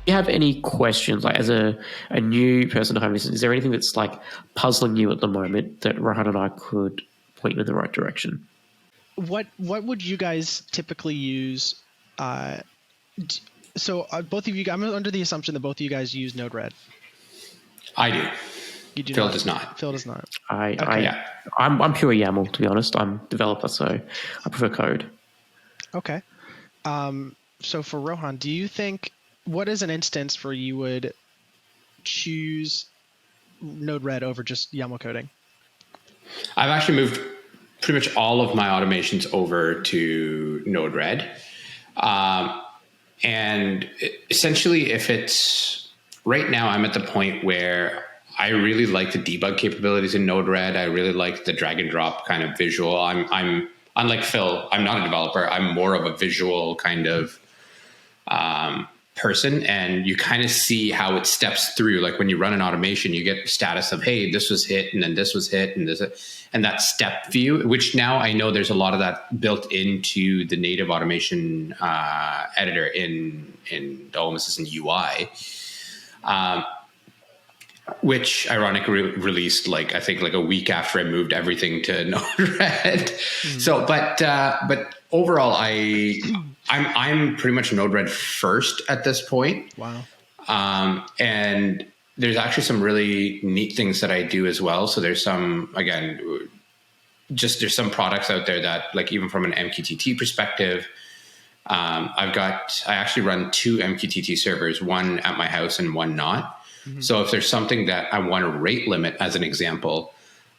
you have any questions, like as a new person to Home Assistant, is there anything that's like puzzling you at the moment that Rohan and I could point you in the right direction? What would you guys typically use? So both of you, I'm under the assumption that both of you guys use NodeRED. I do. You do Phil not. does not. Phil does not. I'm pure YAML, to be honest. I'm a developer, so I prefer code. Okay. So for Rohan, do you think, what is an instance where you would choose NodeRED over just YAML coding? I've actually moved pretty much all of my automations over to NodeRED. And essentially, if it's right now, I'm at the point where I really like the debug capabilities in NodeRED. I really like the drag and drop kind of visual. I'm unlike Phil, I'm not a developer. I'm more of a visual kind of person, and you kind of see how it steps through. Like when you run an automation, you get the status of, hey, this was hit, and then this was hit, and that step view, which now I know there's a lot of that built into the native automation editor in the Home Assistant UI, which ironically released I think a week after I moved everything to NodeRED. So, but overall, I'm pretty much NodeRED first at this point. Wow. And there's actually some really neat things that I do as well. So there's some, again, there's some products out there that, like, even from an MQTT perspective, I actually run 2 MQTT servers, one at my house and one not. So if there's something that I want to rate limit, as an example,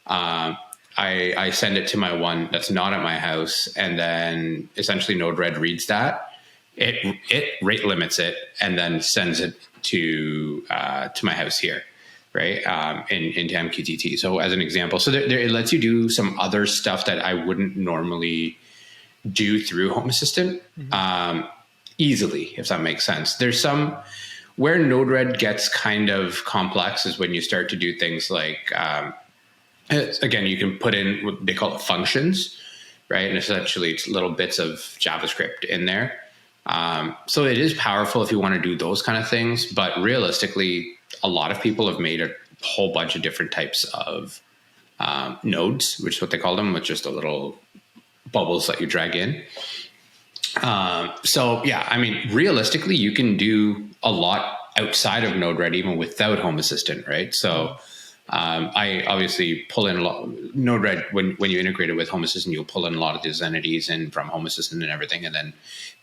I send it to my one that's not at my house, and then essentially NodeRED reads that, it rate limits it, and then sends it to my house here, right, into MQTT. So as an example, so it lets you do some other stuff that I wouldn't normally do through Home Assistant easily, if that makes sense. There's some where NodeRED gets kind of complex is when you start to do things like, again, you can put in what they call it functions, right? And essentially it's little bits of JavaScript in there. So it is powerful if you want to do those kind of things. But realistically, a lot of people have made a whole bunch of different types of nodes, which is what they call them, with just the little bubbles that you drag in. So yeah, I mean, realistically, you can do a lot outside of NodeRED even without Home Assistant, right? So I obviously pull in a lot. NodeRED, when you integrate it with Home Assistant, you'll pull in a lot of these entities in from Home Assistant and everything, and then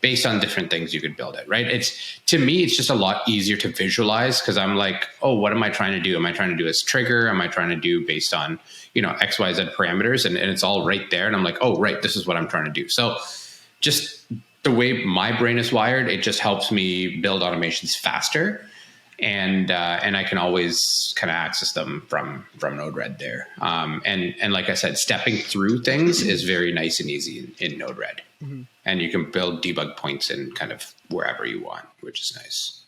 based on different things, you could build it, right? To me, it's just a lot easier to visualize, because I'm like, oh, what am I trying to do? Am I trying to do a trigger? Am I trying to do based on, X, Y, Z parameters? And it's all right there. And I'm like, oh, right, this is what I'm trying to do. So just the way my brain is wired, it just helps me build automations faster. And I can always kind of access them from NodeRED there. And like I said, stepping through things is very nice and easy in NodeRED. And you can build debug points in kind of wherever you want, which is nice.